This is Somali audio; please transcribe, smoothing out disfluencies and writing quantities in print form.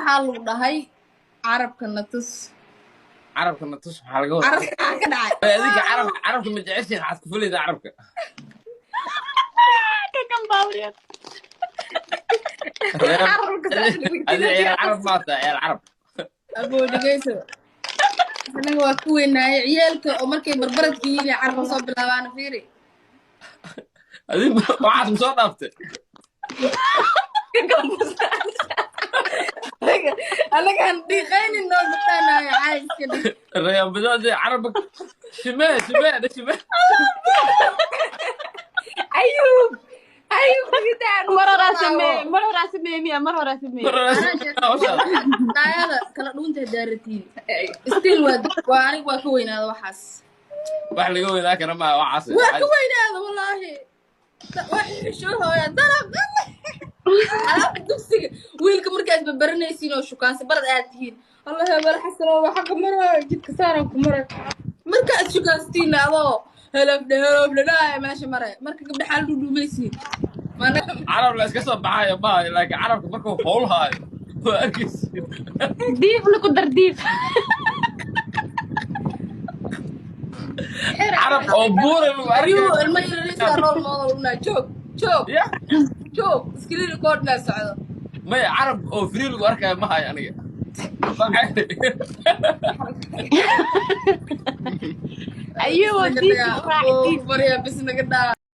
waxaa lagu dhahay carabkana tus carabkana tus maxaa laga wadaa carabka ka dhacay adinka carabka ma jeceshiin waxaad ku fulayda carabka كم باوريات adi ciyaal carab maata ciyaal carab aboo dhegeyso anaga waa ku weynaaye ciyaalka oo markay barbaradka yihiin carabka soo bilaabaana fiiri adi waxaad ma soo dhaaftay anagaan dhiiqaynin noo bataanayo caayiska dhig rayaan badada carabka shimee da shimee ايوب مرة راسمي مية مرة راسمي daayada kala dhuunta daaratiin still waa aniga waa ka weynaada waxaas wax laga weynaa kara maaha waxaas waa ka weynaada wallaahi wax xishoohooya dalab alaabta dugsiga wiilka markaas babaranaysiin oo shukaansi barad aad tihiin allah hebel xasano waa xaqa mara jidka saaran ku mara markaad shukaansitiin adoo helabdhahelabdhadhaaya meesha mare marka gabdha xaal dhudhuumaysiin carab la iska soo baxayo maaha laakiin carabka markuu howl haayo waa arkaysiin ديف لكو درديف carab oo buura lagu ayuu arkayo ilmo yaraysa rool model unaa joog iskriin koodhnaa socdo maya carab oo free lagu arkayo ma hayo aniga ايوه ديف راح baryaa bis naga dhaa